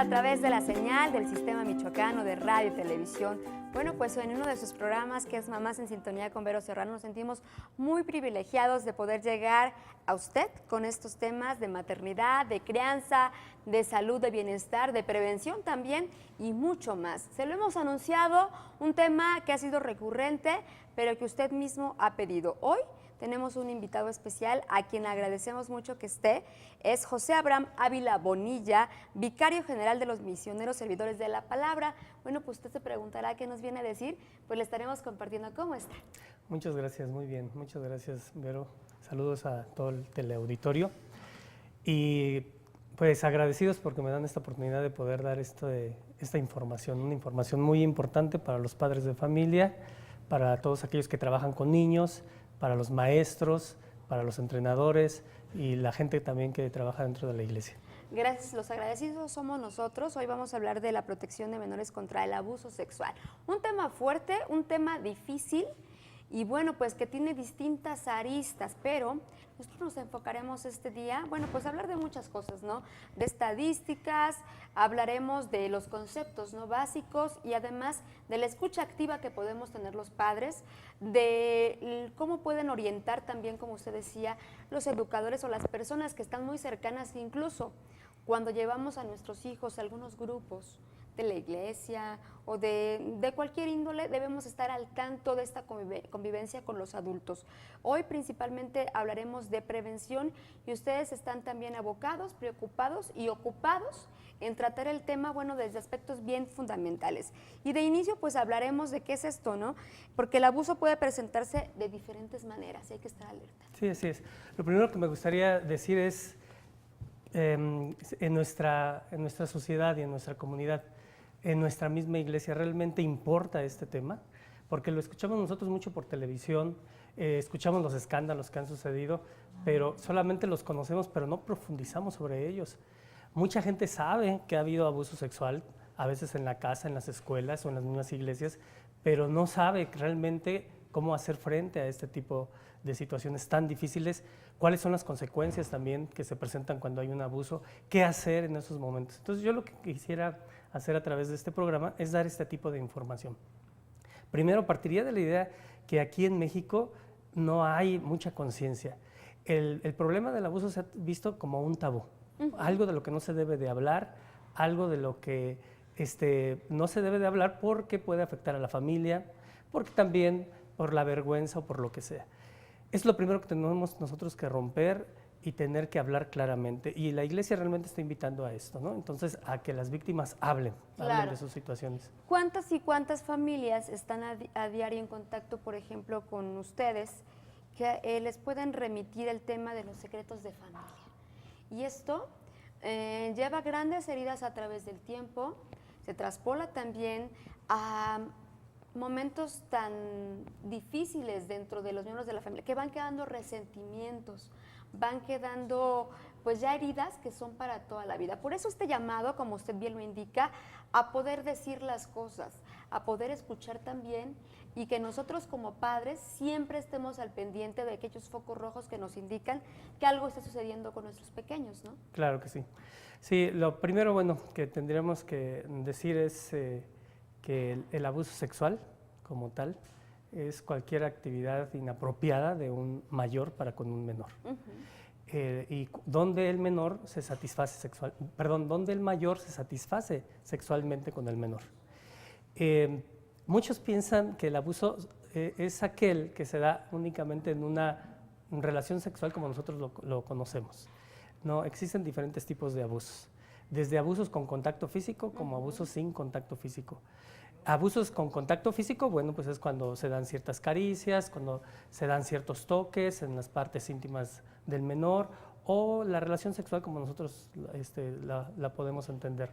a través de la señal del Sistema Michoacano de Radio y Televisión. Bueno, pues en uno de sus programas, que es Mamás en Sintonía con Vero Serrano, nos sentimos muy privilegiados de poder llegar a usted con estos temas de maternidad, de crianza, de salud, de bienestar, de prevención también y mucho más. Se lo hemos anunciado, un tema que ha sido recurrente, pero que usted mismo ha pedido. Hoy tenemos un invitado especial a quien agradecemos mucho que esté. Es José Abraham Ávila Bonilla, vicario general de los Misioneros Servidores de la Palabra. Bueno, pues usted se preguntará qué nos viene a decir, pues le estaremos compartiendo. ¿Cómo está? Muchas gracias, muy bien. Muchas gracias, Vero. Saludos a todo el teleauditorio. Y pues agradecidos porque me dan esta oportunidad de poder dar esta información, una información muy importante para los padres de familia, para todos aquellos que trabajan con niños, para los maestros, para los entrenadores y la gente también que trabaja dentro de la iglesia. Gracias, los agradecidos somos nosotros. Hoy vamos a hablar de la protección de menores contra el abuso sexual. Un tema fuerte, un tema difícil y bueno, pues que tiene distintas aristas, pero nosotros nos enfocaremos este día, bueno, pues a hablar de muchas cosas, ¿no? De estadísticas, hablaremos de los conceptos, ¿no? Básicos y además de la escucha activa que podemos tener los padres, de cómo pueden orientar también, como usted decía, los educadores o las personas que están muy cercanas, incluso cuando llevamos a nuestros hijos a algunos grupos de la iglesia o de cualquier índole, debemos estar al tanto de esta convivencia con los adultos. Hoy principalmente hablaremos de prevención y ustedes están también abocados, preocupados y ocupados en tratar el tema, bueno, desde aspectos bien fundamentales. Y de inicio, pues hablaremos de qué es esto, ¿no? Porque el abuso puede presentarse de diferentes maneras y hay que estar alerta. Sí, así es. Lo primero que me gustaría decir es, en nuestra sociedad y en nuestra comunidad, en nuestra misma iglesia, ¿realmente importa este tema? Porque lo escuchamos nosotros mucho por televisión, escuchamos los escándalos que han sucedido, pero solamente los conocemos, pero no profundizamos sobre ellos. Mucha gente sabe que ha habido abuso sexual, a veces en la casa, en las escuelas o en las mismas iglesias, pero no sabe realmente cómo hacer frente a este tipo de situaciones tan difíciles, cuáles son las consecuencias también que se presentan cuando hay un abuso, qué hacer en esos momentos. Entonces yo lo que quisiera hacer a través de este programa es dar este tipo de información. Primero, partiría de la idea que aquí en México no hay mucha conciencia. El problema del abuso se ha visto como un tabú, algo de lo que no se debe de hablar, algo de lo que no se debe de hablar porque puede afectar a la familia, porque también por la vergüenza o por lo que sea. Es lo primero que tenemos nosotros que romper y tener que hablar claramente. Y la iglesia realmente está invitando a esto, ¿no? Entonces, a que las víctimas hablen de sus situaciones. ¿Cuántas y cuántas familias están a diario en contacto, por ejemplo, con ustedes, que les pueden remitir el tema de los secretos de familia? Y esto lleva grandes heridas a través del tiempo, se traspola también a momentos tan difíciles dentro de los miembros de la familia, que van quedando resentimientos, van quedando pues ya heridas que son para toda la vida. Por eso este llamado, como usted bien lo indica, a poder decir las cosas, a poder escuchar también y que nosotros como padres siempre estemos al pendiente de aquellos focos rojos que nos indican que algo está sucediendo con nuestros pequeños, ¿no? Claro que sí. Sí, lo primero, bueno, que tendríamos que decir es que el abuso sexual como tal es cualquier actividad inapropiada de un mayor para con un menor. Y donde el menor se satisface donde el mayor se satisface sexualmente con el menor. Muchos piensan que el abuso es aquel que se da únicamente en una relación sexual como nosotros lo conocemos. No, existen diferentes tipos de abusos, desde abusos con contacto físico como abusos sin contacto físico. Abusos con contacto físico, bueno, pues es cuando se dan ciertas caricias, cuando se dan ciertos toques en las partes íntimas del menor o la relación sexual como nosotros la podemos entender.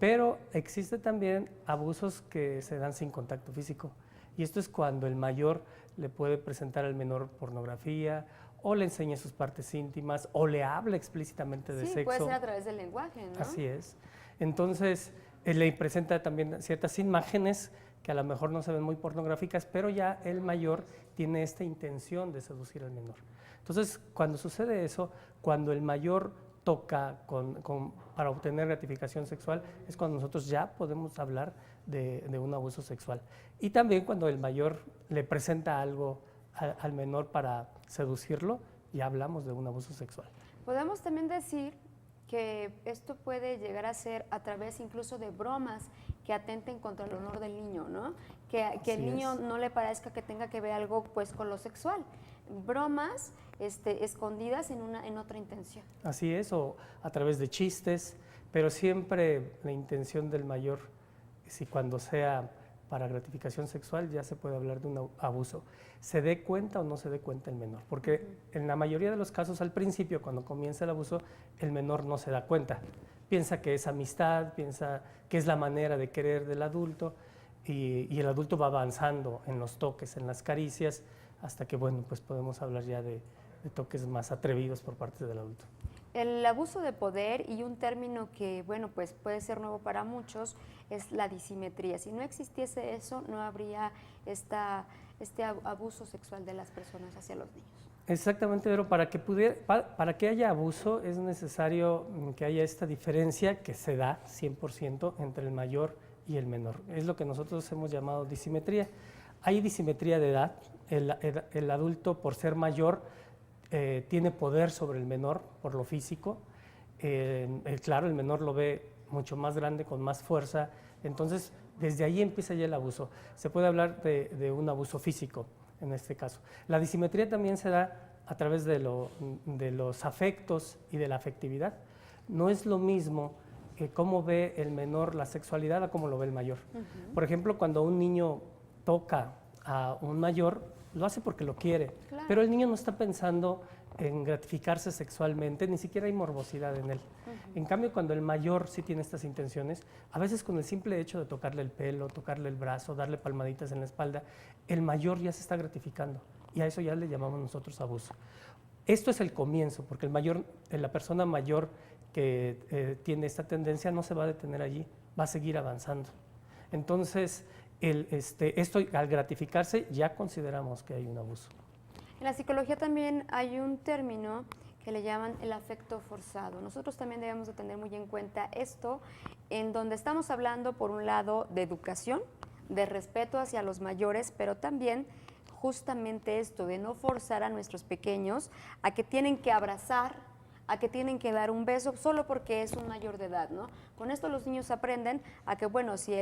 Pero existe también abusos que se dan sin contacto físico y esto es cuando el mayor le puede presentar al menor pornografía o le enseña sus partes íntimas o le habla explícitamente de sexo. Sí, puede ser a través del lenguaje, ¿no? Así es. Entonces, le presenta también ciertas imágenes que a lo mejor no se ven muy pornográficas, pero ya el mayor tiene esta intención de seducir al menor. Entonces, cuando sucede eso, cuando el mayor toca para obtener gratificación sexual, es cuando nosotros ya podemos hablar de un abuso sexual. Y también cuando el mayor le presenta algo al menor para seducirlo, ya hablamos de un abuso sexual. Podemos también decir que esto puede llegar a ser a través incluso de bromas que atenten contra el honor del niño, ¿no? Que el niño no le parezca que tenga que ver algo pues con lo sexual. Bromas escondidas en otra intención. Así es, o a través de chistes, pero siempre la intención del mayor, si cuando sea para gratificación sexual, ya se puede hablar de un abuso. Se dé cuenta o no se dé cuenta el menor, porque en la mayoría de los casos al principio, cuando comienza el abuso, el menor no se da cuenta. Piensa que es amistad, piensa que es la manera de querer del adulto, y el adulto va avanzando en los toques, en las caricias, hasta que, bueno, pues podemos hablar ya de toques más atrevidos por parte del adulto. El abuso de poder, y un término que, bueno, pues puede ser nuevo para muchos, es la disimetría. Si no existiese eso, no habría este abuso sexual de las personas hacia los niños. Exactamente, pero para que haya abuso es necesario que haya esta diferencia que se da 100% entre el mayor y el menor. Es lo que nosotros hemos llamado disimetría. Hay disimetría de edad. El adulto, por ser mayor, tiene poder sobre el menor por lo físico. Claro, el menor lo ve mucho más grande, con más fuerza. Entonces, desde ahí empieza ya el abuso. Se puede hablar de un abuso físico en este caso. La disimetría también se da a través de los afectos y de la afectividad. No es lo mismo cómo ve el menor la sexualidad a cómo lo ve el mayor. Por ejemplo, cuando un niño toca a un mayor, lo hace porque lo quiere, claro, pero el niño no está pensando en gratificarse sexualmente, ni siquiera hay morbosidad en él. En cambio, cuando el mayor sí tiene estas intenciones, a veces con el simple hecho de tocarle el pelo, tocarle el brazo, darle palmaditas en la espalda, el mayor ya se está gratificando, y a eso ya le llamamos nosotros abuso. Esto es el comienzo, porque la persona mayor que tiene esta tendencia no se va a detener allí, va a seguir avanzando. Entonces, esto al gratificarse ya consideramos que hay un abuso. En la psicología también hay un término que le llaman el afecto forzado. Nosotros también debemos de tener muy en cuenta esto, en donde estamos hablando por un lado de educación, de respeto hacia los mayores, pero también justamente esto de no forzar a nuestros pequeños a que tienen que abrazar, a que tienen que dar un beso solo porque es un mayor de edad, ¿no? Con esto los niños aprenden a que, bueno, si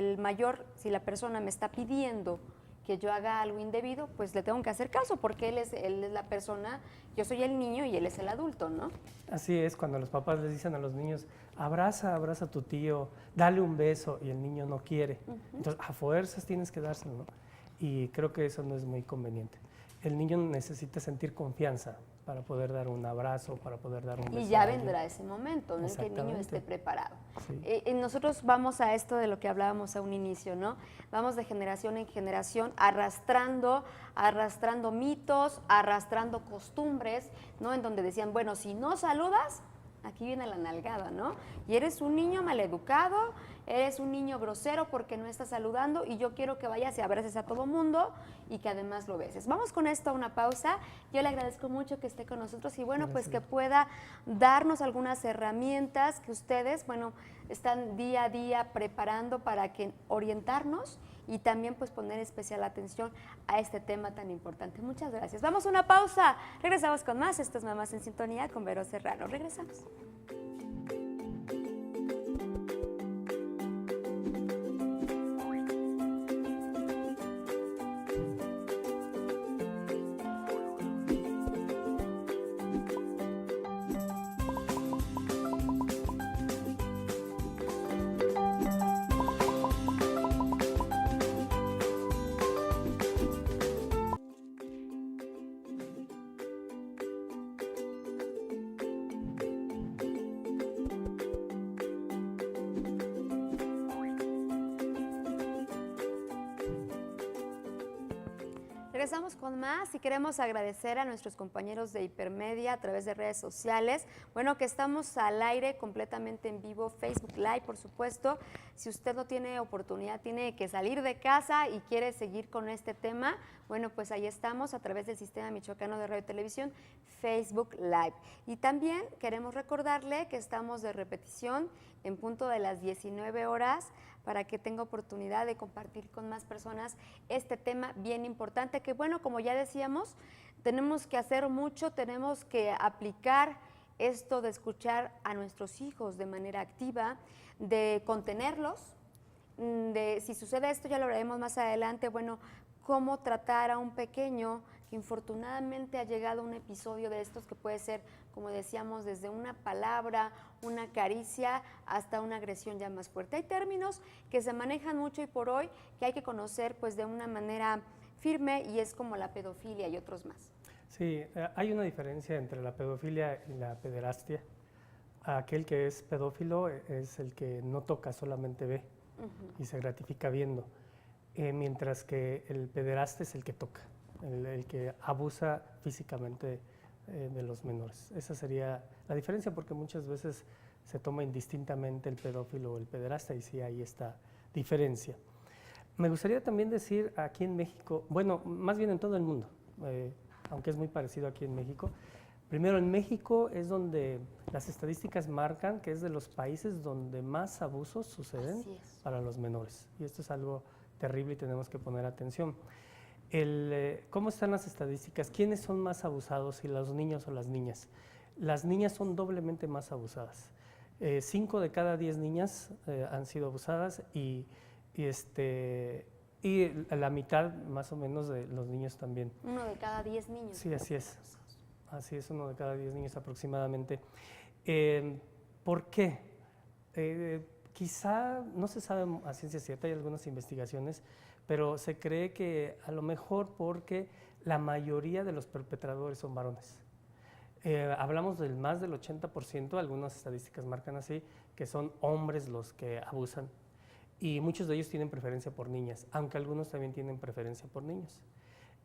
la persona me está pidiendo que yo haga algo indebido, pues le tengo que hacer caso, porque él es la persona, yo soy el niño y él es el adulto, ¿no? Así es, cuando los papás les dicen a los niños, abraza a tu tío, dale un beso, y el niño no quiere. Entonces, a fuerzas tienes que dárselo, ¿no? Y creo que eso no es muy conveniente. El niño necesita sentir confianza para poder dar un abrazo, para poder dar un beso. Y ya vendrá ese momento en el que el niño esté preparado. Sí. Nosotros vamos a esto de lo que hablábamos a un inicio, ¿no? Vamos de generación en generación arrastrando mitos, arrastrando costumbres, ¿no? En donde decían, bueno, si no saludas, aquí viene la nalgada, ¿no? Y eres un niño maleducado, eres un niño grosero porque no estás saludando, y yo quiero que vayas y abraces a todo mundo y que además lo beses. Vamos con esto a una pausa. Yo le agradezco mucho que esté con nosotros y, bueno, pues que pueda darnos algunas herramientas que ustedes, bueno, están día a día preparando para que orientarnos y también pues poner especial atención a este tema tan importante. Muchas gracias. Vamos a una pausa. Regresamos con más. Esto es Mamás en Sintonía con Vero Serrano. Regresamos. Regresamos con más y queremos agradecer a nuestros compañeros de Hipermedia a través de redes sociales. Bueno, que estamos al aire completamente en vivo, Facebook Live, por supuesto. Si usted no tiene oportunidad, tiene que salir de casa y quiere seguir con este tema, Bueno, pues ahí estamos a través del Sistema Michoacano de Radio y Televisión, Facebook Live. Y también queremos recordarle que estamos de repetición en punto de las 19 horas para que tenga oportunidad de compartir con más personas este tema bien importante que, bueno, como ya decíamos, tenemos que hacer mucho, tenemos que aplicar esto de escuchar a nuestros hijos de manera activa, de contenerlos, de si sucede esto, ya lo veremos más adelante, bueno, cómo tratar a un pequeño que infortunadamente ha llegado a un episodio de estos que puede ser, como decíamos, desde una palabra, una caricia, hasta una agresión ya más fuerte. Hay términos que se manejan mucho y por hoy que hay que conocer pues de una manera firme y es como la pedofilia y otros más. Sí, hay una diferencia entre la pedofilia y la pederastia. Aquel que es pedófilo es el que no toca, solamente ve y se gratifica viendo, mientras que el pederasta es el que toca, el que abusa físicamente de los menores. Esa sería la diferencia, porque muchas veces se toma indistintamente el pedófilo o el pederasta, y sí hay esta diferencia. Me gustaría también decir aquí en México, bueno, más bien en todo el mundo, aunque es muy parecido aquí en México. Primero, en México es donde las estadísticas marcan que es de los países donde más abusos suceden para los menores. Y esto es algo terrible y tenemos que poner atención. ¿Cómo están las estadísticas? ¿Quiénes son más abusados, si los niños o las niñas? Las niñas son doblemente más abusadas. 5 de cada 10 niñas han sido abusadas y la mitad más o menos de los niños también. 1 de cada 10 niños. Sí, así es. Así es, 1 de cada 10 niños aproximadamente. ¿Por qué? Quizá no se sabe a ciencia cierta, hay algunas investigaciones, pero se cree que a lo mejor porque la mayoría de los perpetradores son varones. Hablamos del más del 80%, algunas estadísticas marcan así, que son hombres los que abusan. Y muchos de ellos tienen preferencia por niñas, aunque algunos también tienen preferencia por niños.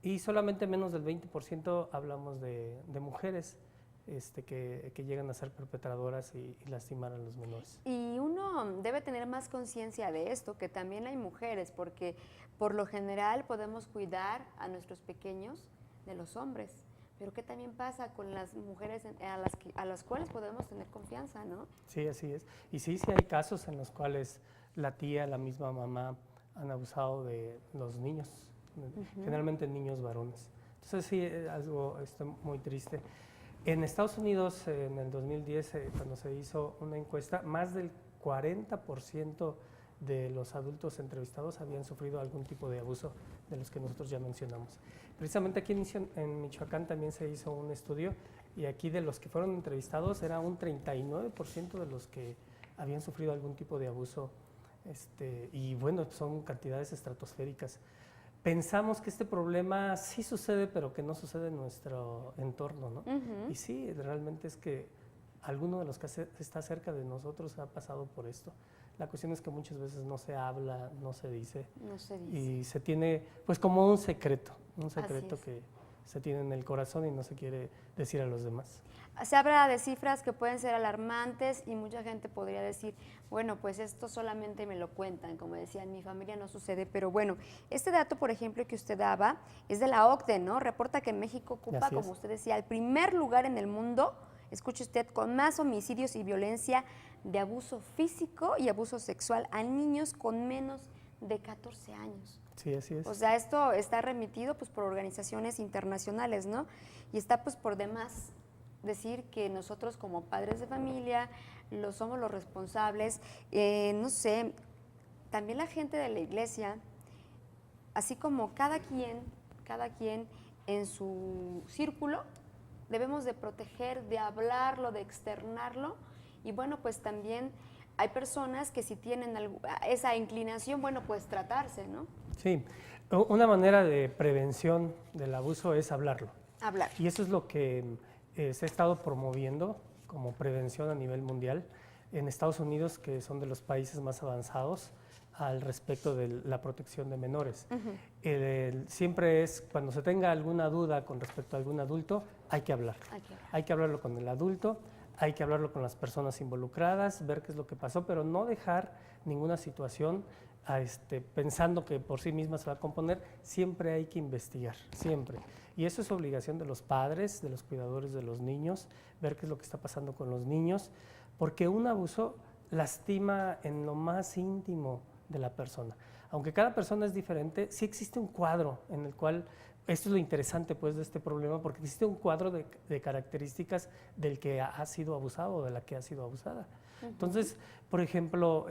Y solamente menos del 20% hablamos de mujeres que llegan a ser perpetradoras y lastimar a los menores. Y uno debe tener más conciencia de esto, que también hay mujeres, porque por lo general podemos cuidar a nuestros pequeños de los hombres. Pero ¿qué también pasa con las mujeres a las cuales podemos tener confianza, no? Sí, así es. Y sí hay casos en los cuales la tía, la misma mamá han abusado de los niños, generalmente niños varones. Entonces sí, es algo muy triste. En Estados Unidos, en el 2010, cuando se hizo una encuesta, más del 40% de los adultos entrevistados habían sufrido algún tipo de abuso de los que nosotros ya mencionamos. Precisamente aquí en Michoacán también se hizo un estudio, y aquí de los que fueron entrevistados era un 39% de los que habían sufrido algún tipo de abuso, y bueno, son cantidades estratosféricas. Pensamos que este problema sí sucede, pero que no sucede en nuestro entorno, ¿no? Y sí, realmente es que alguno de los que está cerca de nosotros ha pasado por esto. La cuestión es que muchas veces no se habla, no se dice. Y se tiene pues como un secreto que se tiene en el corazón y no se quiere decir a los demás. Se habla de cifras que pueden ser alarmantes y mucha gente podría decir, bueno, pues esto solamente me lo cuentan, como decía, en mi familia no sucede, pero bueno, este dato, por ejemplo, que usted daba, es de la OCDE, ¿no? Reporta que México ocupa, como usted decía, el primer lugar en el mundo, escuche usted, con más homicidios y violencia de abuso físico y abuso sexual a niños con menos de 14 años. Sí, así es. O sea, esto está remitido pues por organizaciones internacionales, ¿no? Y está pues por demás decir que nosotros como padres de familia somos los responsables, no sé, también la gente de la iglesia, así como cada quien en su círculo, debemos de proteger, de hablarlo, de externarlo, y bueno, pues también hay personas que si tienen esa inclinación, bueno, pues tratarse, ¿no? Sí, una manera de prevención del abuso es hablarlo. Hablar. Y eso es lo que se ha estado promoviendo como prevención a nivel mundial en Estados Unidos, que son de los países más avanzados al respecto de la protección de menores. Siempre es, cuando se tenga alguna duda con respecto a algún adulto, hay que hablar. Hay que hablarlo con el adulto, hay que hablarlo con las personas involucradas, ver qué es lo que pasó, pero no dejar ninguna situación pensando que por sí misma se va a componer, siempre hay que investigar, siempre. Y eso es obligación de los padres, de los cuidadores de los niños, ver qué es lo que está pasando con los niños, porque un abuso lastima en lo más íntimo de la persona. Aunque cada persona es diferente, sí existe un cuadro en el cual, esto es lo interesante pues de este problema, porque existe un cuadro de características del que ha sido abusado o de la que ha sido abusada. Entonces, por ejemplo,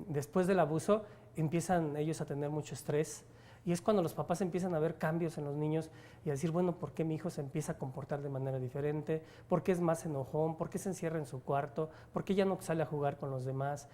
después del abuso empiezan ellos a tener mucho estrés, y es cuando los papás empiezan a ver cambios en los niños y a decir, bueno, ¿por qué mi hijo se empieza a comportar de manera diferente? ¿Por qué es más enojón? ¿Por qué se encierra en su cuarto? ¿Por qué ya no sale a jugar con los demás?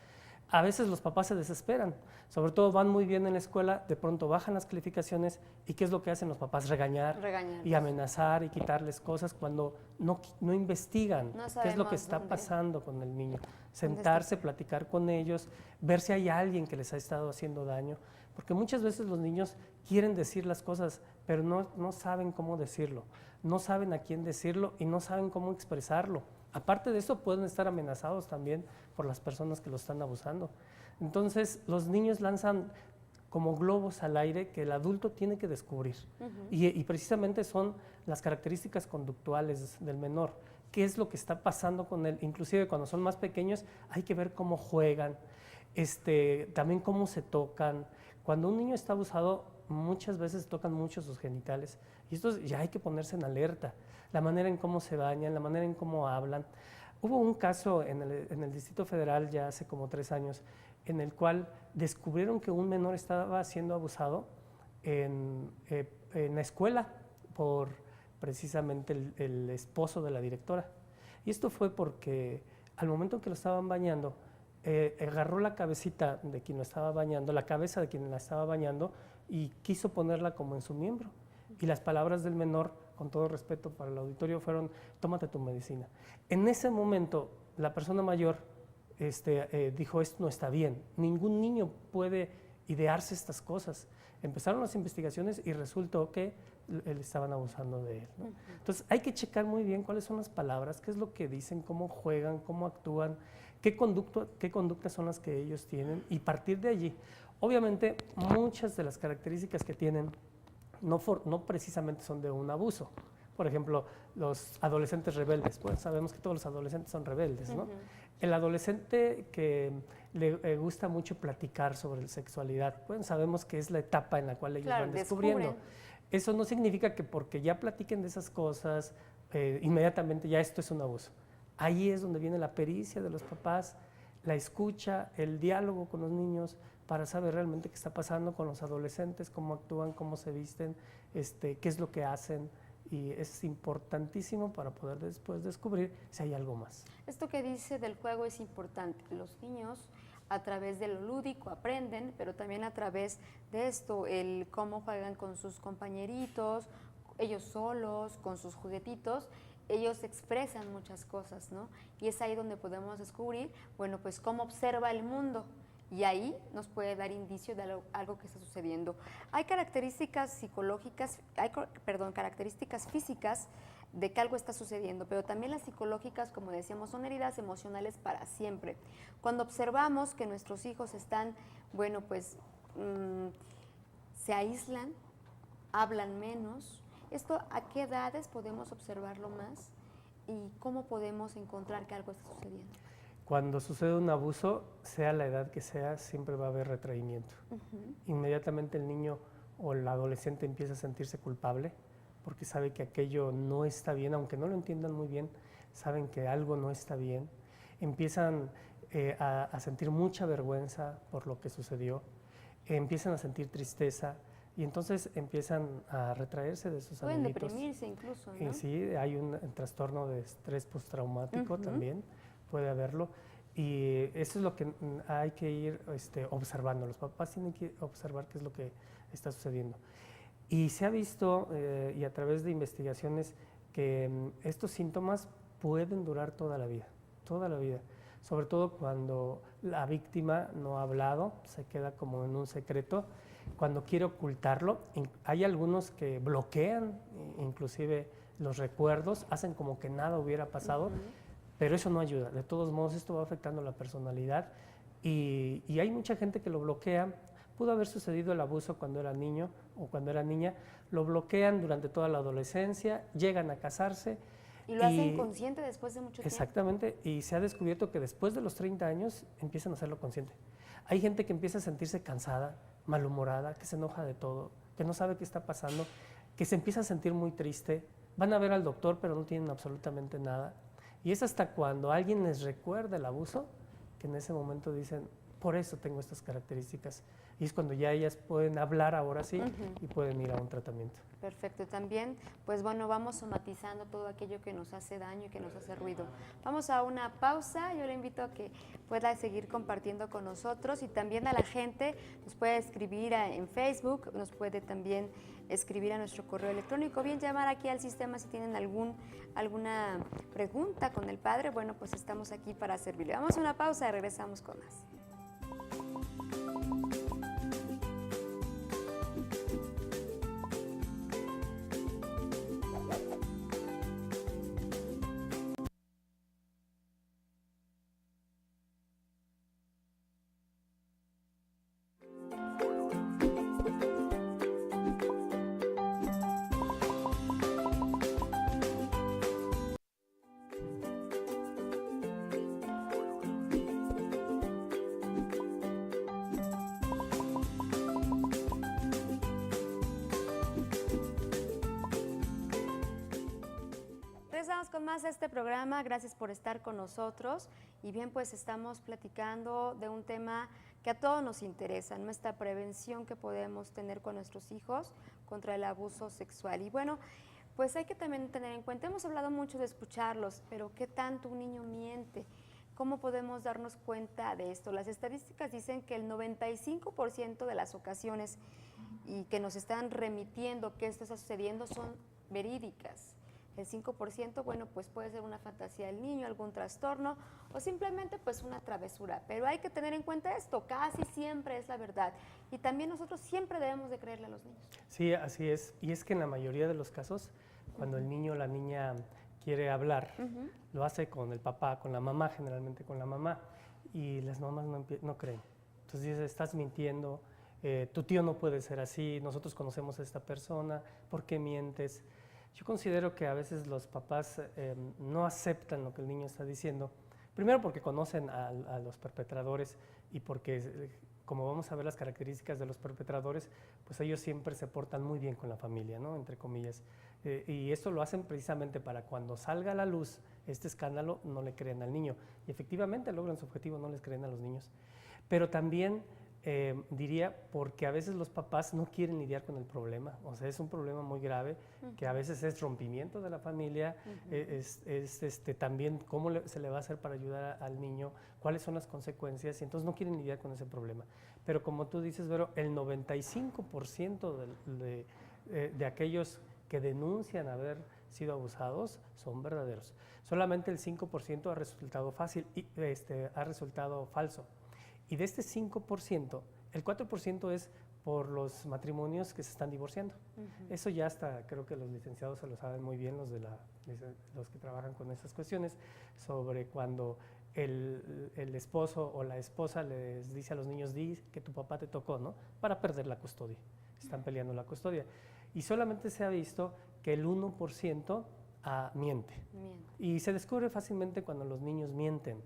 A veces los papás se desesperan, sobre todo van muy bien en la escuela, de pronto bajan las calificaciones y ¿qué es lo que hacen los papás? Regañar y amenazar y quitarles cosas cuando no investigan qué es lo que está pasando con el niño. Sentarse, platicar con ellos, ver si hay alguien que les ha estado haciendo daño, porque muchas veces los niños quieren decir las cosas, pero no saben cómo decirlo, no saben a quién decirlo y no saben cómo expresarlo. Aparte de eso, pueden estar amenazados también por las personas que lo están abusando. Entonces, los niños lanzan como globos al aire que el adulto tiene que descubrir. Y precisamente son las características conductuales del menor. ¿Qué es lo que está pasando con él? Inclusive cuando son más pequeños hay que ver cómo juegan, también cómo se tocan. Cuando un niño está abusado, muchas veces tocan mucho sus genitales. Y esto ya hay que ponerse en alerta. La manera en cómo se bañan, la manera en cómo hablan. Hubo un caso en el Distrito Federal ya hace como 3 años en el cual descubrieron que un menor estaba siendo abusado en la escuela por precisamente el esposo de la directora. Y esto fue porque al momento en que lo estaban bañando, agarró la cabecita de quien lo estaba bañando, la cabeza de quien la estaba bañando y quiso ponerla como en su miembro. Y las palabras del menor, con todo respeto para el auditorio, fueron: tómate tu medicina. En ese momento, la persona mayor dijo: esto no está bien, ningún niño puede idearse estas cosas. Empezaron las investigaciones y resultó que le estaban abusando de él, ¿no? Entonces hay que checar muy bien cuáles son las palabras, qué es lo que dicen, cómo juegan, cómo actúan, qué conductas son las que ellos tienen y partir de allí. Obviamente muchas de las características que tienen no precisamente son de un abuso. Por ejemplo, los adolescentes rebeldes. Pues sabemos que todos los adolescentes son rebeldes, ¿no? El adolescente que le gusta mucho platicar sobre la sexualidad, pues sabemos que es la etapa en la cual ellos van descubriendo. Eso no significa que porque ya platiquen de esas cosas, inmediatamente ya esto es un abuso. Ahí es donde viene la pericia de los papás, la escucha, el diálogo con los niños, para saber realmente qué está pasando con los adolescentes, cómo actúan, cómo se visten, qué es lo que hacen. Y es importantísimo para poder después descubrir si hay algo más. Esto que dice del juego es importante. Los niños a través de lo lúdico aprenden, pero también a través de esto, el cómo juegan con sus compañeritos, ellos solos, con sus juguetitos, ellos expresan muchas cosas, ¿no? Y es ahí donde podemos descubrir, bueno, pues cómo observa el mundo. Y ahí nos puede dar indicio de algo que está sucediendo. Hay características psicológicas, características físicas de que algo está sucediendo, pero también las psicológicas, como decíamos, son heridas emocionales para siempre. Cuando observamos que nuestros hijos están, bueno, pues se aíslan, hablan menos, ¿esto a qué edades podemos observarlo más y cómo podemos encontrar que algo está sucediendo? Cuando sucede un abuso, sea la edad que sea, siempre va a haber retraimiento. Inmediatamente el niño o el adolescente empieza a sentirse culpable porque sabe que aquello no está bien, aunque no lo entiendan muy bien, saben que algo no está bien. Empiezan a sentir mucha vergüenza por lo que sucedió, empiezan a sentir tristeza y entonces empiezan a retraerse de sus amiguitos. Pueden deprimirse incluso, ¿no? Sí, hay un trastorno de estrés postraumático también. Puede haberlo, y eso es lo que hay que ir observando. Los papás tienen que observar qué es lo que está sucediendo. Y se ha visto, y a través de investigaciones, que estos síntomas pueden durar toda la vida, sobre todo cuando la víctima no ha hablado, se queda como en un secreto, cuando quiere ocultarlo. Hay algunos que bloquean inclusive los recuerdos, hacen como que nada hubiera pasado, pero eso no ayuda. De todos modos, esto va afectando la personalidad y hay mucha gente que lo bloquea. Pudo haber sucedido el abuso cuando era niño o cuando era niña, lo bloquean durante toda la adolescencia, llegan a casarse. Y lo hacen consciente después de mucho tiempo. Exactamente, y se ha descubierto que después de los 30 años empiezan a hacerlo consciente. Hay gente que empieza a sentirse cansada, malhumorada, que se enoja de todo, que no sabe qué está pasando, que se empieza a sentir muy triste, van a ver al doctor pero no tienen absolutamente nada. Y es hasta cuando alguien les recuerda el abuso que en ese momento dicen, por eso tengo estas características. Y es cuando ya ellas pueden hablar ahora sí y pueden ir a un tratamiento. Perfecto. También, pues bueno, vamos somatizando todo aquello que nos hace daño y que nos hace ruido. Vamos a una pausa. Yo le invito a que pueda seguir compartiendo con nosotros y también a la gente nos puede escribir en Facebook, nos puede también escribir a nuestro correo electrónico, bien llamar aquí al sistema si tienen alguna pregunta con el padre. Bueno, pues estamos aquí para servirle. Vamos a una pausa y regresamos con más. Regresamos con más de este programa, gracias por estar con nosotros y bien, pues estamos platicando de un tema que a todos nos interesa, nuestra prevención que podemos tener con nuestros hijos contra el abuso sexual. Y bueno, pues hay que también tener en cuenta, hemos hablado mucho de escucharlos, pero ¿qué tanto un niño miente? ¿Cómo podemos darnos cuenta de esto? Las estadísticas dicen que el 95% de las ocasiones y que nos están remitiendo que esto está sucediendo son verídicas. El 5%, bueno, pues puede ser una fantasía del niño, algún trastorno o simplemente pues una travesura. Pero hay que tener en cuenta esto, casi siempre es la verdad. Y también nosotros siempre debemos de creerle a los niños. Sí, así es. Y es que en la mayoría de los casos, cuando el niño o la niña quiere hablar, lo hace con el papá, con la mamá, generalmente con la mamá. Y las mamás no creen. Entonces dice, estás mintiendo, tu tío no puede ser así, nosotros conocemos a esta persona, ¿por qué mientes? Yo considero que a veces los papás no aceptan lo que el niño está diciendo, primero porque conocen a los perpetradores y porque, como vamos a ver las características de los perpetradores, pues ellos siempre se portan muy bien con la familia, ¿no? Entre comillas. Y esto lo hacen precisamente para cuando salga a la luz este escándalo, no le creen al niño. Y efectivamente logran su objetivo, no les creen a los niños. Pero también diría porque a veces los papás no quieren lidiar con el problema, o sea, es un problema muy grave que a veces es rompimiento de la familia, también cómo se le va a hacer para ayudar al niño, cuáles son las consecuencias, y entonces no quieren lidiar con ese problema. Pero como tú dices, Vero, el 95% de aquellos que denuncian haber sido abusados son verdaderos. Solamente el 5% ha resultado ha resultado falso. Y de este 5%, el 4% es por los matrimonios que se están divorciando. Eso ya hasta, creo que los licenciados se lo saben muy bien, los que trabajan con esas cuestiones, sobre cuando el esposo o la esposa les dice a los niños, di que tu papá te tocó, ¿no? Para perder la custodia. Están peleando la custodia. Y solamente se ha visto que el 1% miente. Y se descubre fácilmente cuando los niños mienten,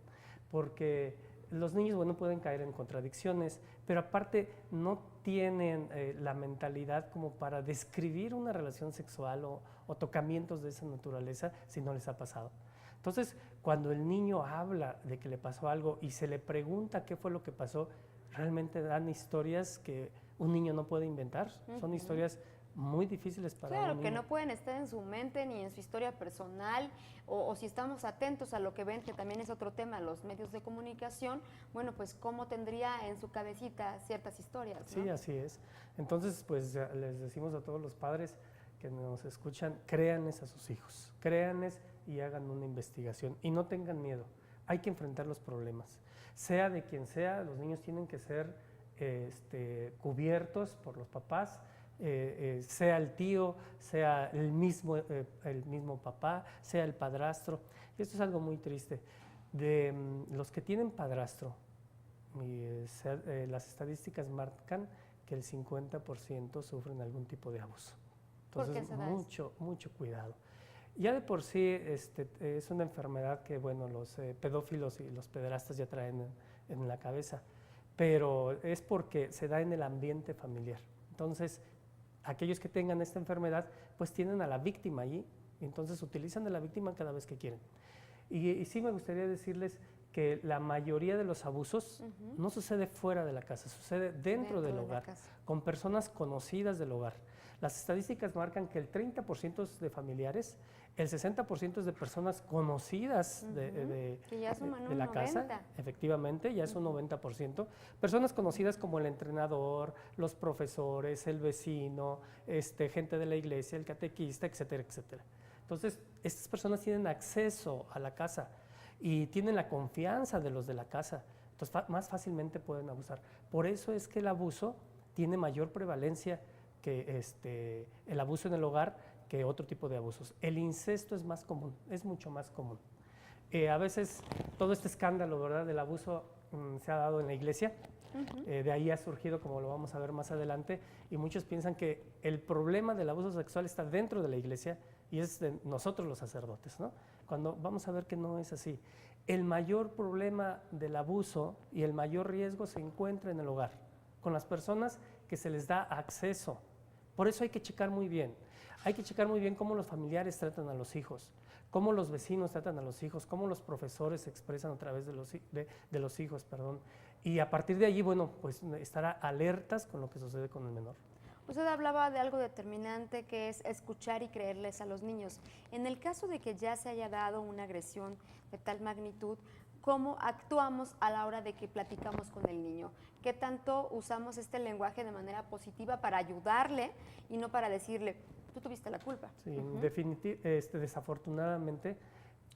porque los niños, bueno, pueden caer en contradicciones, pero aparte no tienen la mentalidad como para describir una relación sexual o tocamientos de esa naturaleza si no les ha pasado. Entonces, cuando el niño habla de que le pasó algo y se le pregunta qué fue lo que pasó, realmente dan historias que un niño no puede inventar. Son historias muy difíciles para un niño. Claro, que no pueden estar en su mente ni en su historia personal, o si estamos atentos a lo que ven, que también es otro tema, los medios de comunicación, bueno, pues cómo tendría en su cabecita ciertas historias, ¿no? Sí, así es. Entonces, pues les decimos a todos los padres que nos escuchan, créanles a sus hijos, créanles y hagan una investigación y no tengan miedo. Hay que enfrentar los problemas. Sea de quien sea, los niños tienen que ser cubiertos por los papás, sea el tío, sea el mismo papá, sea el padrastro. Y esto es algo muy triste. De los que tienen padrastro, las estadísticas marcan que el 50% sufren algún tipo de abuso. ¿Por qué Entonces, se da eso? mucho cuidado. Ya de por sí es una enfermedad que, bueno, los pedófilos y los pederastas ya traen en la cabeza, pero es porque se da en el ambiente familiar. Entonces, aquellos que tengan esta enfermedad, pues tienen a la víctima allí, y entonces utilizan a la víctima cada vez que quieren. Y sí me gustaría decirles que la mayoría de los abusos no sucede fuera de la casa, sucede dentro del hogar, con personas conocidas del hogar. Las estadísticas marcan que el 30% es de familiares, el 60% es de personas conocidas de la casa, efectivamente, ya es un 90%. Personas conocidas como el entrenador, los profesores, el vecino, gente de la iglesia, el catequista, etcétera, etcétera. Entonces, estas personas tienen acceso a la casa y tienen la confianza de los de la casa, entonces más fácilmente pueden abusar. Por eso es que el abuso tiene mayor prevalencia que el abuso en el hogar que otro tipo de abusos. El incesto es más común, es mucho más común. A veces todo este escándalo, ¿verdad?, del abuso se ha dado en la iglesia. De ahí ha surgido, como lo vamos a ver más adelante, y muchos piensan que el problema del abuso sexual está dentro de la iglesia y es de nosotros los sacerdotes, ¿no? Cuando vamos a ver que no es así. El mayor problema del abuso y el mayor riesgo se encuentra en el hogar, con las personas que se les da acceso. Por eso hay que checar muy bien. Hay que checar muy bien cómo los familiares tratan a los hijos, cómo los vecinos tratan a los hijos, cómo los profesores se expresan a través de los hijos, perdón. Y a partir de allí, bueno, pues estar alertas con lo que sucede con el menor. Usted hablaba de algo determinante que es escuchar y creerles a los niños. En el caso de que ya se haya dado una agresión de tal magnitud, ¿cómo actuamos a la hora de que platicamos con el niño? ¿Qué tanto usamos este lenguaje de manera positiva para ayudarle y no para decirle, tú tuviste la culpa? Sí, desafortunadamente,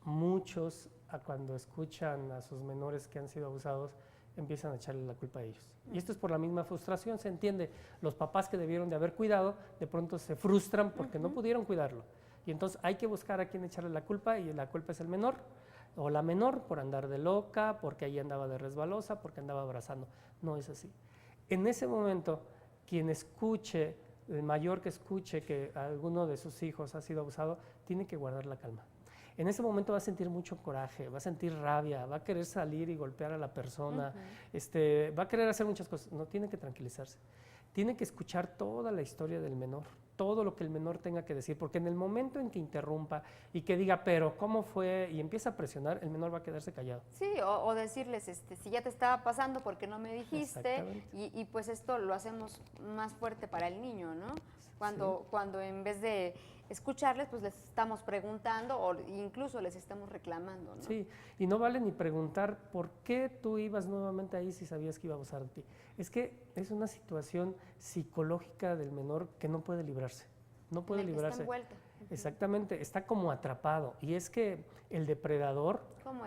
muchos cuando escuchan a sus menores que han sido abusados, empiezan a echarle la culpa a ellos. Y esto es por la misma frustración, se entiende. Los papás que debieron de haber cuidado, de pronto se frustran porque no pudieron cuidarlo. Y entonces hay que buscar a quién echarle la culpa, y la culpa es el menor o la menor por andar de loca, porque ahí andaba de resbalosa, porque andaba abrazando. No es así. En ese momento, quien escuche, el mayor que escuche que alguno de sus hijos ha sido abusado, tiene que guardar la calma. En ese momento va a sentir mucho coraje, va a sentir rabia, va a querer salir y golpear a la persona, va a querer hacer muchas cosas. No, tiene que tranquilizarse. Tiene que escuchar toda la historia del menor, todo lo que el menor tenga que decir, porque en el momento en que interrumpa y que diga, pero ¿cómo fue?, y empieza a presionar, el menor va a quedarse callado. Sí, o decirles, si ya te estaba pasando, ¿por qué no me dijiste? Y pues esto lo hacemos más fuerte para el niño, ¿no? Cuando en vez de escucharles, pues les estamos preguntando o incluso les estamos reclamando, ¿no? Sí, y no vale ni preguntar por qué tú ibas nuevamente ahí si sabías que iba a abusar de ti. Es que es una situación psicológica del menor que no puede librarse, no puede librarse. Está envuelto. Exactamente, está como atrapado. Y es que el depredador,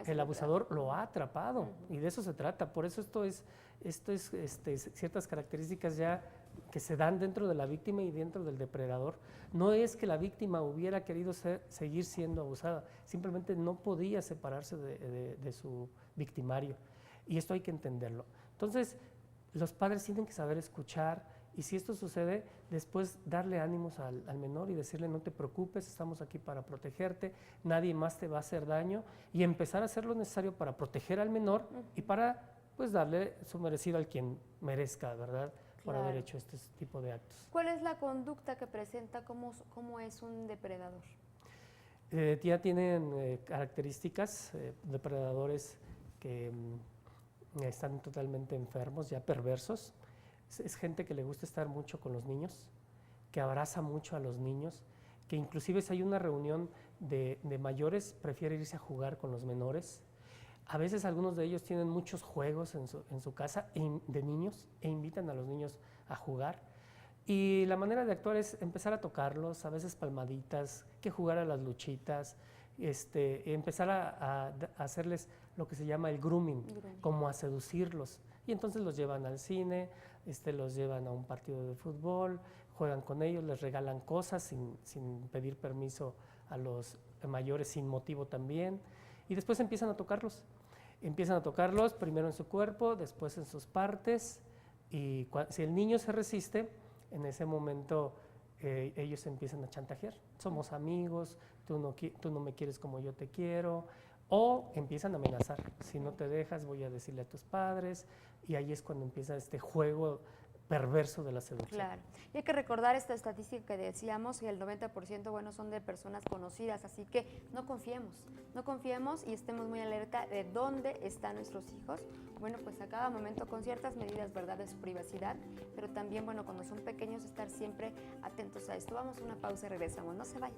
el abusador, lo ha atrapado, y de eso se trata. Por eso esto es ciertas características ya que se dan dentro de la víctima y dentro del depredador. No es que la víctima hubiera querido seguir siendo abusada, simplemente no podía separarse de su victimario, y esto hay que entenderlo. Entonces, los padres tienen que saber escuchar, y si esto sucede, después darle ánimos al menor y decirle, no te preocupes, estamos aquí para protegerte, nadie más te va a hacer daño, y empezar a hacer lo necesario para proteger al menor y para, pues, darle su merecido al quien merezca, ¿verdad?, por haber hecho este tipo de actos. ¿Cuál es la conducta que presenta? ¿Cómo es un depredador? Ya tienen características, depredadores que están totalmente enfermos, ya perversos. Es gente que le gusta estar mucho con los niños, que abraza mucho a los niños, que inclusive si hay una reunión de mayores, prefiere irse a jugar con los menores. A veces algunos de ellos tienen muchos juegos en su casa de niños e invitan a los niños a jugar. Y la manera de actuar es empezar a tocarlos, a veces palmaditas, que jugar a las luchitas, empezar a hacerles lo que se llama el grooming, como a seducirlos. Y entonces los llevan al cine, los llevan a un partido de fútbol, juegan con ellos, les regalan cosas sin pedir permiso a los mayores, sin motivo también, y después empiezan a tocarlos. Empiezan a tocarlos primero en su cuerpo, después en sus partes, y si el niño se resiste, en ese momento ellos empiezan a chantajear. Somos amigos, tú no me quieres como yo te quiero, o empiezan a amenazar. Si no te dejas, voy a decirle a tus padres, y ahí es cuando empieza este juego perverso de la seducción. Claro. Y hay que recordar esta estadística que decíamos, que el 90% bueno, son de personas conocidas, así que no confiemos y estemos muy alerta de dónde están nuestros hijos. Bueno, pues a cada momento con ciertas medidas, ¿verdad?, de su privacidad, pero también, bueno, cuando son pequeños, estar siempre atentos a esto. Vamos a una pausa y regresamos, no se vayan.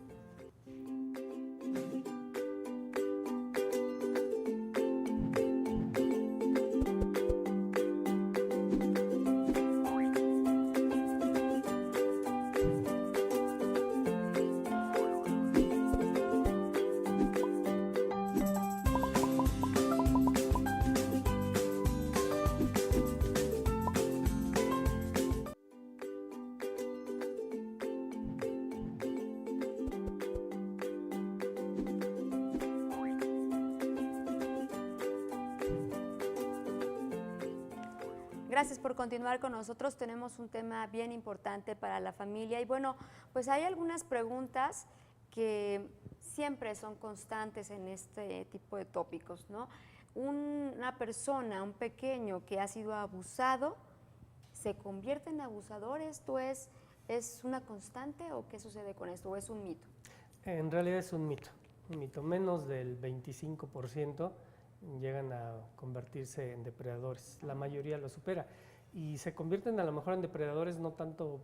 Gracias por continuar con nosotros. Tenemos un tema bien importante para la familia y bueno, pues hay algunas preguntas que siempre son constantes en este tipo de tópicos, ¿no? Una persona, un pequeño que ha sido abusado, ¿se convierte en abusador? ¿Esto es una constante o qué sucede con esto? ¿O es un mito? En realidad es un mito. Menos del 25% llegan a convertirse en depredadores, la mayoría lo supera y se convierten a lo mejor en depredadores no tanto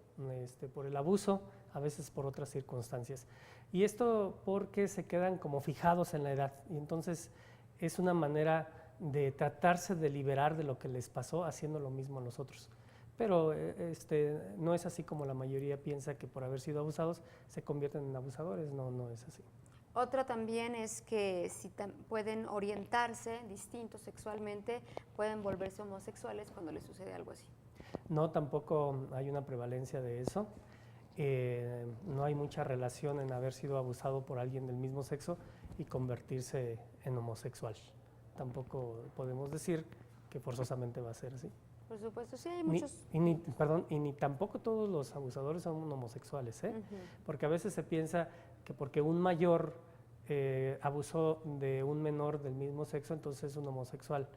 por el abuso, a veces por otras circunstancias. Y esto porque se quedan como fijados en la edad y entonces es una manera de tratarse de liberar de lo que les pasó haciendo lo mismo a nosotros. Pero no es así como la mayoría piensa que por haber sido abusados se convierten en abusadores, no es así. Otra también es que si pueden orientarse distintos sexualmente, pueden volverse homosexuales cuando les sucede algo así. No, tampoco hay una prevalencia de eso. No hay mucha relación en haber sido abusado por alguien del mismo sexo y convertirse en homosexual. Tampoco podemos decir que forzosamente va a ser así. Por supuesto, sí hay muchos... Ni tampoco todos los abusadores son homosexuales, porque a veces se piensa que porque un mayor abusó de un menor del mismo sexo, entonces es un homosexual.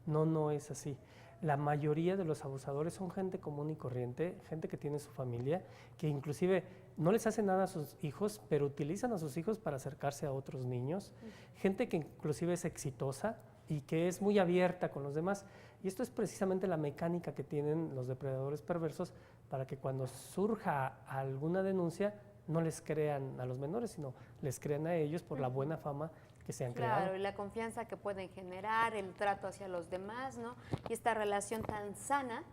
No es así. La mayoría de los abusadores son gente común y corriente, gente que tiene su familia, que inclusive no les hace nada a sus hijos, pero utilizan a sus hijos para acercarse a otros niños, gente que inclusive es exitosa y que es muy abierta con los demás. Y esto es precisamente la mecánica que tienen los depredadores perversos para que cuando surja alguna denuncia no les crean a los menores, sino les crean a ellos por la buena fama que se han creado. Claro, y la confianza que pueden generar, el trato hacia los demás, ¿no? Y esta relación tan sana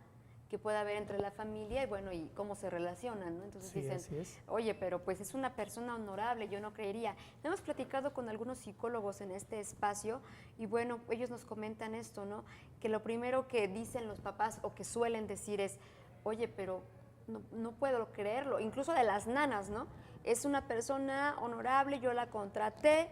que puede haber entre la familia y bueno, y cómo se relacionan, ¿no? Entonces sí, dicen, oye, pero pues es una persona honorable, yo no creería. Hemos platicado con algunos psicólogos en este espacio y bueno, ellos nos comentan esto, ¿no? Que lo primero que dicen los papás o que suelen decir es, oye, pero no puedo creerlo, incluso de las nanas, ¿no? Es una persona honorable, yo la contraté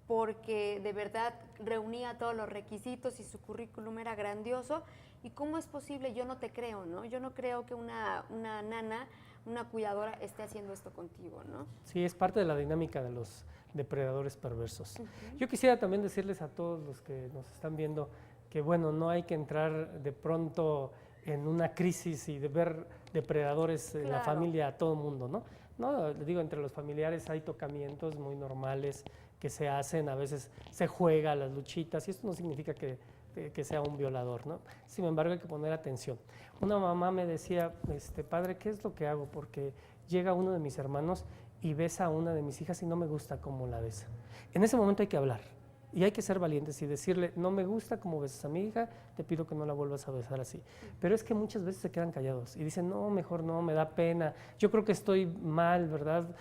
porque de verdad reunía todos los requisitos y su currículum era grandioso. ¿Y cómo es posible? Yo no te creo, ¿no? Yo no creo que una nana, una cuidadora esté haciendo esto contigo, ¿no? Sí, es parte de la dinámica de los depredadores perversos. Yo quisiera también decirles a todos los que nos están viendo que, bueno, no hay que entrar de pronto en una crisis y de ver depredadores en la familia a todo el mundo, ¿no? No, digo, entre los familiares hay tocamientos muy normales que se hacen, a veces se juega las luchitas y esto no significa que sea un violador, ¿no? Sin embargo, hay que poner atención. Una mamá me decía, padre, ¿qué es lo que hago? Porque llega uno de mis hermanos y besa a una de mis hijas y no me gusta cómo la besa. En ese momento hay que hablar y hay que ser valientes y decirle, no me gusta cómo besas a mi hija, te pido que no la vuelvas a besar así. Pero es que muchas veces se quedan callados y dicen, no, mejor no, me da pena, yo creo que estoy mal, ¿verdad?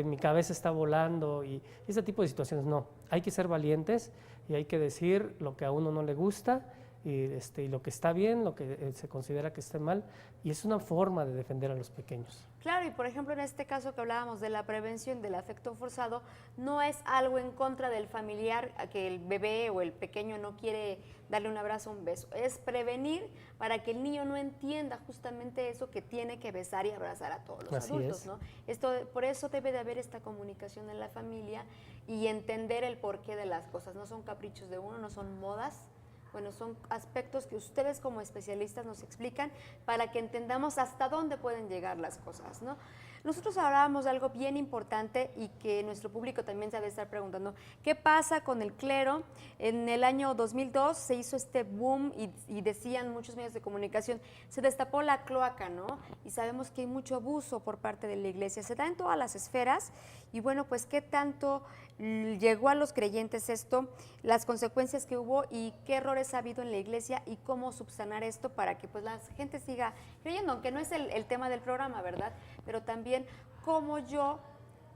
Mi cabeza está volando y ese tipo de situaciones, no. Hay que ser valientes y hay que decir lo que a uno no le gusta y lo que está bien, lo que se considera que está mal, y es una forma de defender a los pequeños. Claro, y por ejemplo en este caso que hablábamos de la prevención del afecto forzado, no es algo en contra del familiar a que el bebé o el pequeño no quiere darle un abrazo o un beso, es prevenir para que el niño no entienda justamente eso que tiene que besar y abrazar a todos los Así adultos, es. ¿no? Por eso debe de haber esta comunicación en la familia y entender el porqué de las cosas, no son caprichos de uno, no son modas. Bueno, son aspectos que ustedes como especialistas nos explican para que entendamos hasta dónde pueden llegar las cosas, ¿no? Nosotros hablábamos de algo bien importante y que nuestro público también se ha de estar preguntando, ¿qué pasa con el clero? En el año 2002 se hizo este boom y decían muchos medios de comunicación, se destapó la cloaca, ¿no? Y sabemos que hay mucho abuso por parte de la iglesia, se da en todas las esferas y bueno, pues ¿qué tanto llegó a los creyentes esto, las consecuencias que hubo y qué errores ha habido en la iglesia y cómo subsanar esto para que pues la gente siga creyendo, aunque no es el tema del programa, ¿verdad? Pero también cómo yo,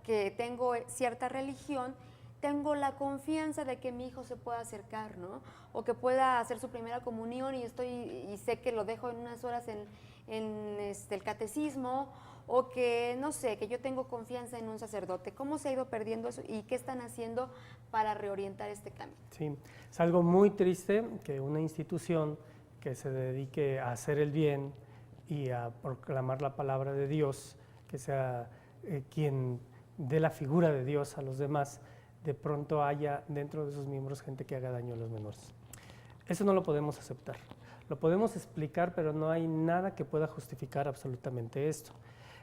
que tengo cierta religión, tengo la confianza de que mi hijo se pueda acercar, ¿no? O que pueda hacer su primera comunión y sé que lo dejo en unas horas en el catecismo, o que, no sé, que yo tengo confianza en un sacerdote. ¿Cómo se ha ido perdiendo eso y qué están haciendo para reorientar este cambio? Sí, es algo muy triste que una institución que se dedique a hacer el bien y a proclamar la palabra de Dios, que sea quien dé la figura de Dios a los demás, de pronto haya dentro de sus miembros gente que haga daño a los menores. Eso no lo podemos aceptar. Lo podemos explicar, pero no hay nada que pueda justificar absolutamente esto.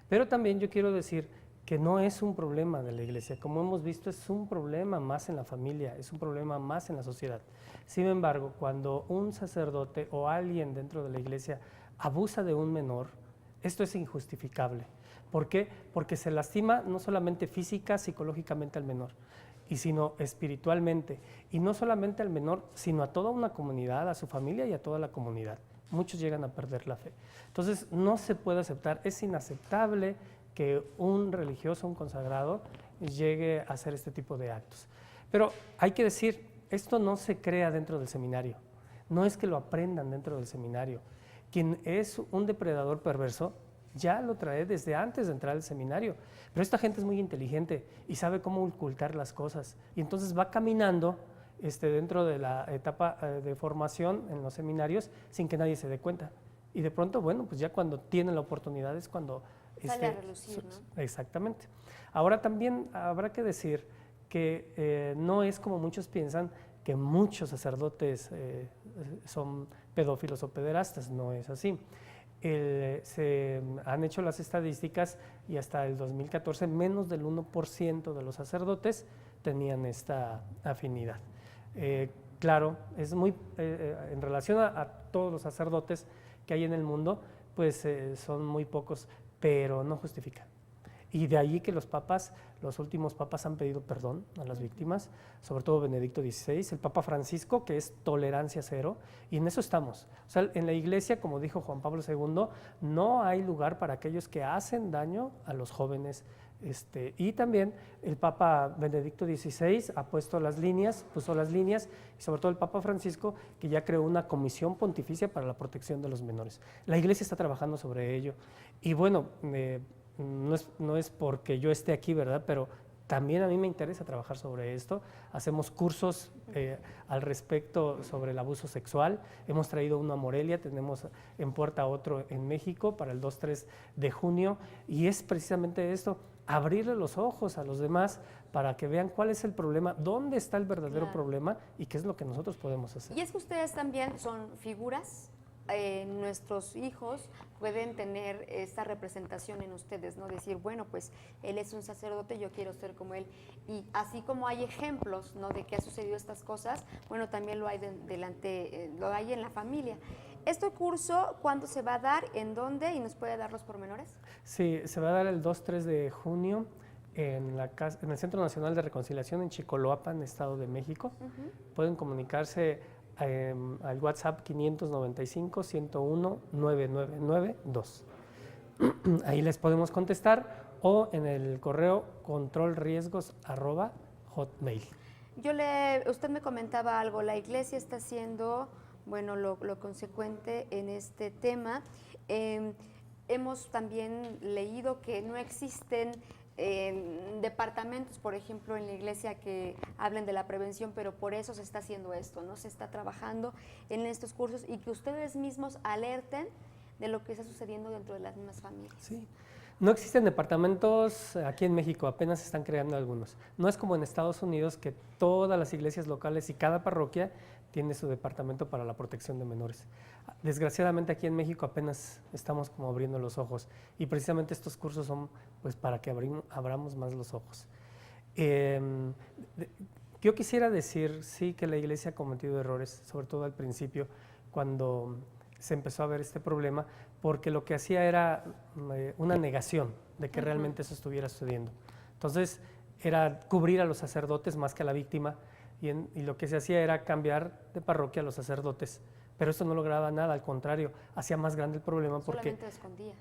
Pero también yo quiero decir que no es un problema de la iglesia. Como hemos visto, es un problema más en la familia, es un problema más en la sociedad. Sin embargo, cuando un sacerdote o alguien dentro de la iglesia abusa de un menor, esto es injustificable. ¿Por qué? Porque se lastima no solamente física, psicológicamente al menor, sino espiritualmente. Y no solamente al menor, sino a toda una comunidad, a su familia y a toda la comunidad. Muchos llegan a perder la fe. Entonces, no se puede aceptar, es inaceptable que un religioso, un consagrado, llegue a hacer este tipo de actos. Pero hay que decir, esto no se crea dentro del seminario, no es que lo aprendan dentro del seminario. Quien es un depredador perverso ya lo trae desde antes de entrar al seminario, pero esta gente es muy inteligente y sabe cómo ocultar las cosas, y entonces va caminando dentro de la etapa de formación en los seminarios sin que nadie se dé cuenta. Y de pronto, bueno, pues ya cuando tienen la oportunidad es cuando... Sale a relucir, ¿no? Exactamente. Ahora también habrá que decir que no es como muchos piensan que muchos sacerdotes son pedófilos o pederastas, no es así. Se han hecho las estadísticas y hasta el 2014 menos del 1% de los sacerdotes tenían esta afinidad. Claro, es muy en relación a todos los sacerdotes que hay en el mundo, pues son muy pocos, pero no justifica. Y de ahí que los últimos papas han pedido perdón a las víctimas, sobre todo Benedicto XVI, el Papa Francisco, que es tolerancia cero, y en eso estamos. O sea, en la iglesia, como dijo Juan Pablo II, no hay lugar para aquellos que hacen daño a los jóvenes. Y también el Papa Benedicto XVI puso las líneas, y sobre todo el Papa Francisco, que ya creó una comisión pontificia para la protección de los menores. La iglesia está trabajando sobre ello. Y bueno, no es porque yo esté aquí, ¿verdad? Pero también a mí me interesa trabajar sobre esto. Hacemos cursos al respecto sobre el abuso sexual. Hemos traído uno a Morelia, tenemos en puerta otro en México para el 2-3 de junio. Y es precisamente esto, abrirle los ojos a los demás para que vean cuál es el problema, dónde está el verdadero problema y qué es lo que nosotros podemos hacer. Y es que ustedes también son figuras. Nuestros hijos pueden tener esta representación en ustedes, ¿no? Decir, bueno, pues él es un sacerdote, yo quiero ser como él. Y así como hay ejemplos, ¿no?, de que ha sucedido estas cosas, bueno, también lo hay lo hay en la familia. ¿Este curso cuándo se va a dar? ¿En dónde? ¿Y nos puede dar los pormenores? Sí, se va a dar el 2-3 de junio en el Centro Nacional de Reconciliación en Chicoloapan, Estado de México. Pueden comunicarse al WhatsApp 595-101-9992. Ahí les podemos contestar, o en el correo controlriesgos@hotmail. Usted me comentaba algo, la iglesia está haciendo bueno, lo consecuente en este tema. Hemos también leído que no existen departamentos, por ejemplo, en la iglesia que hablen de la prevención, pero por eso se está haciendo esto, ¿no? Se está trabajando en estos cursos y que ustedes mismos alerten de lo que está sucediendo dentro de las mismas familias. Sí. No existen departamentos aquí en México, apenas se están creando algunos. No es como en Estados Unidos que todas las iglesias locales y cada parroquia tiene su departamento para la protección de menores. Desgraciadamente aquí en México apenas estamos como abriendo los ojos y precisamente estos cursos son pues para que abramos más los ojos. Yo quisiera decir, sí, que la iglesia ha cometido errores, sobre todo al principio, cuando se empezó a ver este problema, porque lo que hacía era una negación de que realmente eso estuviera sucediendo. Entonces, era cubrir a los sacerdotes más que a la víctima, y lo que se hacía era cambiar de parroquia a los sacerdotes. Pero esto no lograba nada, al contrario, hacía más grande el problema porque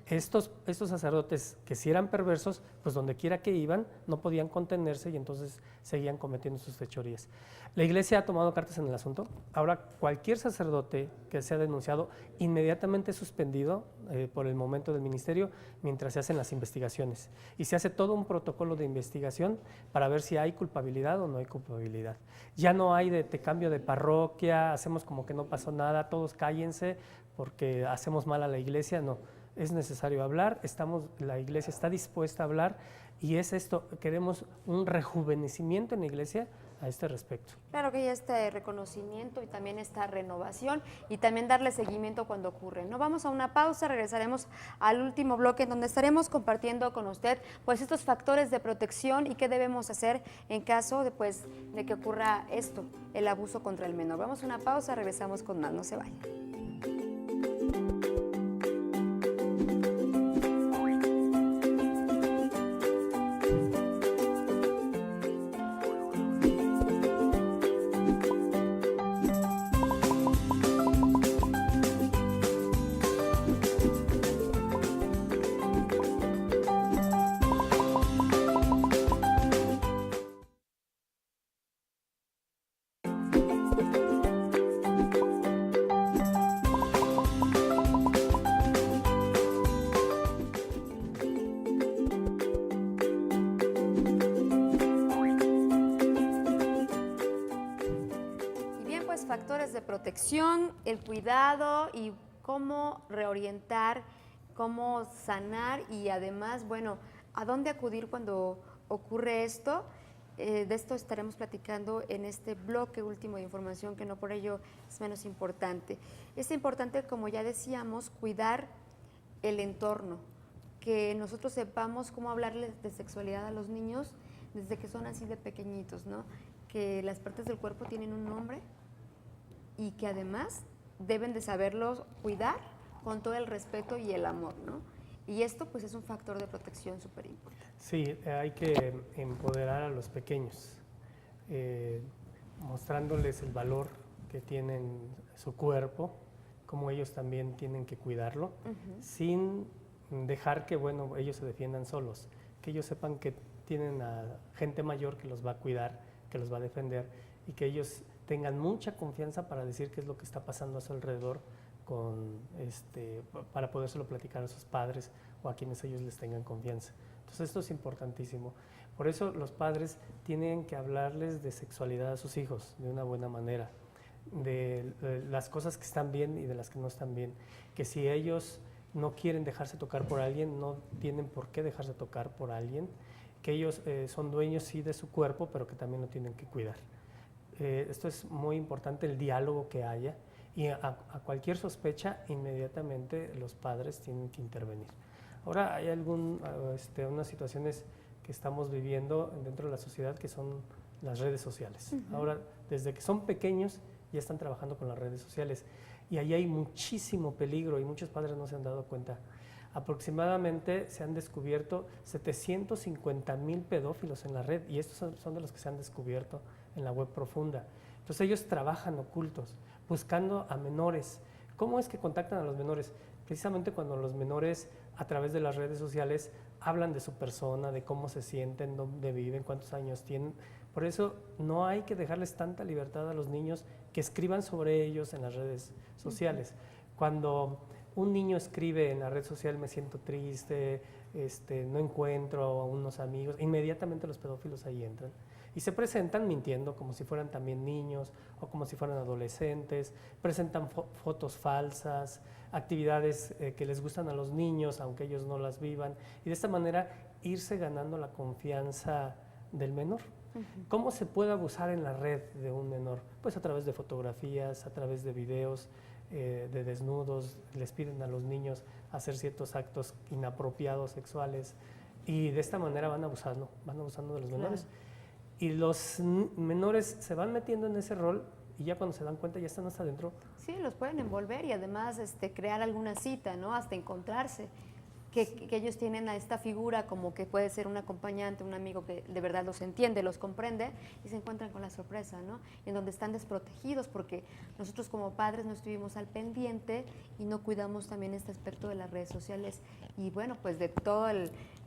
estos sacerdotes que si eran perversos, pues donde quiera que iban no podían contenerse y entonces seguían cometiendo sus fechorías. La iglesia ha tomado cartas en el asunto. Ahora cualquier sacerdote que sea denunciado inmediatamente es suspendido por el momento del ministerio mientras se hacen las investigaciones. Y se hace todo un protocolo de investigación para ver si hay culpabilidad o no hay culpabilidad. Ya no hay de cambio de parroquia, hacemos como que no pasó nada, todos cállense porque hacemos mal a la iglesia. No, es necesario hablar, la iglesia está dispuesta a hablar y es esto, queremos un rejuvenecimiento en la iglesia a este respecto. Claro que hay este reconocimiento y también esta renovación y también darle seguimiento cuando ocurre. No, vamos a una pausa, regresaremos al último bloque en donde estaremos compartiendo con usted pues estos factores de protección y qué debemos hacer en caso de que ocurra esto, el abuso contra el menor. Vamos a una pausa, regresamos con más, no se vayan. Factores de protección, el cuidado y cómo reorientar, cómo sanar y además, bueno, a dónde acudir cuando ocurre esto. De esto estaremos platicando en este bloque último de información, que no por ello es menos importante. Es importante, como ya decíamos, cuidar el entorno, que nosotros sepamos cómo hablarles de sexualidad a los niños desde que son así de pequeñitos, ¿no? Que las partes del cuerpo tienen un nombre y que además deben de saberlos cuidar con todo el respeto y el amor, ¿no? Y esto pues es un factor de protección súper importante. Sí, hay que empoderar a los pequeños, mostrándoles el valor que tienen su cuerpo, cómo ellos también tienen que cuidarlo, sin dejar que, bueno, ellos se defiendan solos, que ellos sepan que tienen a gente mayor que los va a cuidar, que los va a defender y que ellos tengan mucha confianza para decir qué es lo que está pasando a su alrededor para podérselo platicar a sus padres o a quienes ellos les tengan confianza. Entonces esto es importantísimo. Por eso los padres tienen que hablarles de sexualidad a sus hijos de una buena manera, de las cosas que están bien y de las que no están bien, que si ellos no quieren dejarse tocar por alguien, no tienen por qué dejarse tocar por alguien, que ellos son dueños sí de su cuerpo, pero que también lo tienen que cuidar. Esto es muy importante, el diálogo que haya, y a cualquier sospecha inmediatamente los padres tienen que intervenir. Ahora hay unas situaciones que estamos viviendo dentro de la sociedad que son las redes sociales. Ahora, desde que son pequeños ya están trabajando con las redes sociales y ahí hay muchísimo peligro y muchos padres no se han dado cuenta. Aproximadamente se han descubierto 750,000 pedófilos en la red y estos son de los que se han descubierto en la web profunda. Entonces ellos trabajan ocultos, buscando a menores. ¿Cómo es que contactan a los menores? Precisamente cuando los menores a través de las redes sociales hablan de su persona, de cómo se sienten, dónde viven, cuántos años tienen, Por eso no hay que dejarles tanta libertad a los niños que escriban sobre ellos en las redes sociales. Cuando un niño escribe en la red social me siento triste, no encuentro a unos amigos, inmediatamente los pedófilos ahí entran y se presentan mintiendo como si fueran también niños o como si fueran adolescentes, presentan fotos falsas, actividades que les gustan a los niños aunque ellos no las vivan, y de esta manera irse ganando la confianza del menor. ¿Cómo se puede abusar en la red de un menor? Pues a través de fotografías, a través de videos, de desnudos, les piden a los niños hacer ciertos actos inapropiados sexuales, y de esta manera van abusando de los menores. Y los menores se van metiendo en ese rol y ya cuando se dan cuenta ya están hasta adentro. Sí, los pueden envolver y además crear alguna cita, ¿no? Hasta encontrarse. Que ellos tienen a esta figura como que puede ser un acompañante, un amigo que de verdad los entiende, los comprende, y se encuentran con la sorpresa, ¿no? En donde están desprotegidos porque nosotros como padres no estuvimos al pendiente y no cuidamos también este aspecto de las redes sociales y bueno, pues de toda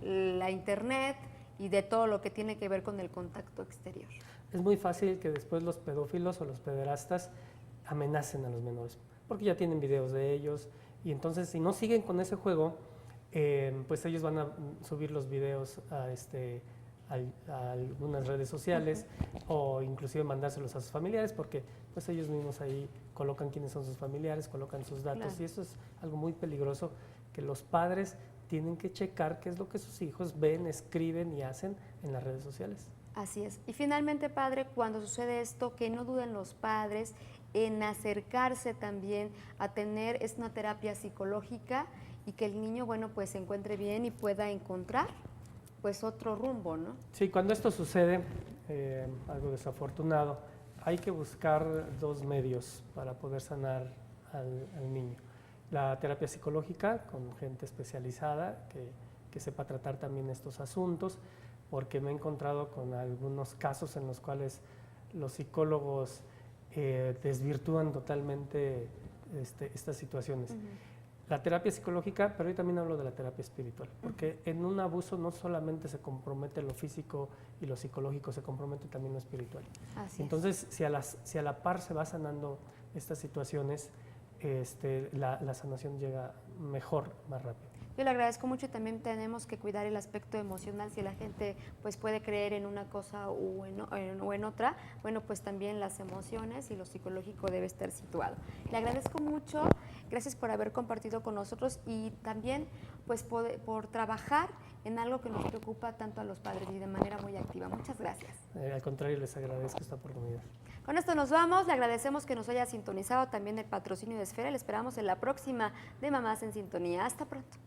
la internet y de todo lo que tiene que ver con el contacto exterior. Es muy fácil que después los pedófilos o los pederastas amenacen a los menores, porque ya tienen videos de ellos, y entonces si no siguen con ese juego, pues ellos van a subir los videos a algunas redes sociales o inclusive mandárselos a sus familiares, porque pues ellos mismos ahí colocan quiénes son sus familiares, colocan sus datos, y eso es algo muy peligroso que los padres tienen que checar qué es lo que sus hijos ven, escriben y hacen en las redes sociales. Así es. Y finalmente, padre, cuando sucede esto, que no duden los padres en acercarse también a tener una terapia psicológica y que el niño, bueno, pues se encuentre bien y pueda encontrar pues otro rumbo, ¿no? Sí, cuando esto sucede, algo desafortunado, hay que buscar dos medios para poder sanar al niño. La terapia psicológica con gente especializada que sepa tratar también estos asuntos, porque me he encontrado con algunos casos en los cuales los psicólogos desvirtúan totalmente estas situaciones. La terapia psicológica, pero yo también hablo de la terapia espiritual, porque en un abuso no solamente se compromete lo físico y lo psicológico, se compromete también lo espiritual. Entonces, si a la par se va sanando estas situaciones, la sanación llega mejor, más rápido. Yo le agradezco mucho y también tenemos que cuidar el aspecto emocional. Si la gente pues puede creer en una cosa o en otra, bueno, pues también las emociones y lo psicológico debe estar situado. Le agradezco mucho, gracias por haber compartido con nosotros y también pues por trabajar en algo que nos preocupa tanto a los padres y de manera muy activa. Muchas gracias. Al contrario, les agradezco esta oportunidad. Con esto nos vamos, le agradecemos que nos haya sintonizado también el patrocinio de Esfera, le esperamos en la próxima de Mamás en Sintonía. Hasta pronto.